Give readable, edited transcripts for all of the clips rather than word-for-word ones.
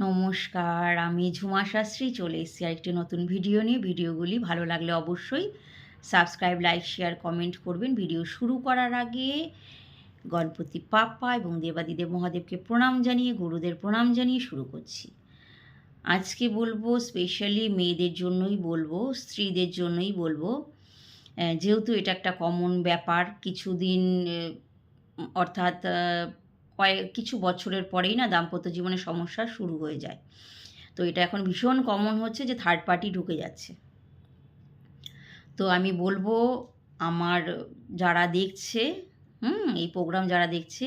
নমস্কার, আমি ঝুমা শাস্ত্রী চলে এসেছি আরেকটি নতুন ভিডিও নিয়ে। ভিডিওগুলি ভালো লাগলে অবশ্যই সাবস্ক্রাইব, লাইক, শেয়ার, কমেন্ট করবেন। ভিডিও শুরু করার আগে গণপতি বাপ্পা এবং দেবাদিদেব মহাদেবকে প্রণাম জানিয়ে, গুরুদের প্রণাম জানিয়ে শুরু করছি। আজকে বলবো স্পেশালি মেয়েদের জন্যই বলবো, স্ত্রীদের জন্যই বলবো। যেহেতু এটা একটা কমন ব্যাপার, কিছুদিন অর্থাৎ কিছু বছরের পরেই না দাম্পত্য জীবনে সমস্যা শুরু হয়ে যায়। তো এটা এখন ভীষণ কমন হচ্ছে যে থার্ড পার্টি ঢুকে যাচ্ছে। তো আমি বলবো আমার যারা দেখছে, এই প্রোগ্রাম যারা দেখছে,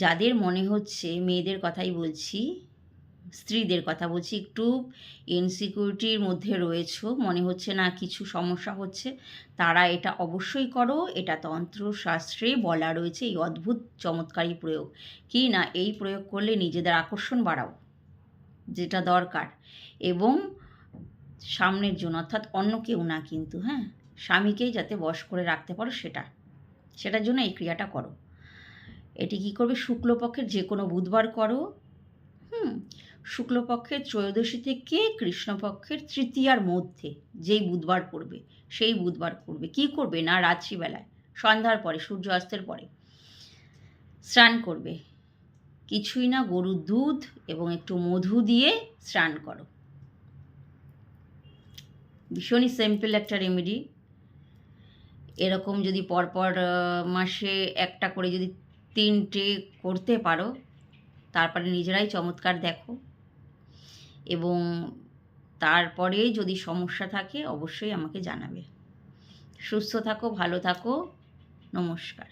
যাদের মনে হচ্ছে, মেয়েদের কথাই বলছি, স্ত্রীদের কথা বলছি, একটু ইনসিকিউরিটির মধ্যে রয়েছো, মনে হচ্ছে না কিছু সমস্যা হচ্ছে, তারা এটা অবশ্যই করো। এটা তন্ত্রশাস্ত্রে বলা রয়েছে, এই অদ্ভুত চমৎকারী প্রয়োগ। কি না, এই প্রয়োগ করলে নিজেদের আকর্ষণ বাড়াও, যেটা দরকার, এবং সামনের জন্য, অর্থাৎ অন্য কেউ না কিন্তু, স্বামীকেই যাতে বশ করে রাখতে পারো, সেটার জন্য এই ক্রিয়াটা করো। এটি কী করবে, শুক্লপক্ষের যে কোনো বুধবার করো। শুক্লপক্ষের ত্রয়োদশী থেকে কৃষ্ণপক্ষের তৃতীয়ার মধ্যে যেই বুধবার পড়বে সেই বুধবার করবে। কি করবে না, রাত্রিবেলায় সন্ধ্যার পরে, সূর্য অস্তের পরে স্নান করবে। কিছুই না, গরুর দুধ এবং একটু মধু দিয়ে স্নান করো। ভীষণই সিম্পল একটা রেমেডি। এরকম যদি পরপর মাসে একটা করে যদি 3টে করতে পারো, তারপরে নিজেরাই চমৎকার দেখো। এবং তারপরে যদি সমস্যা থাকে অবশ্যই আমাকে জানাবে। সুস্থ থাকো, ভালো থাকো। নমস্কার।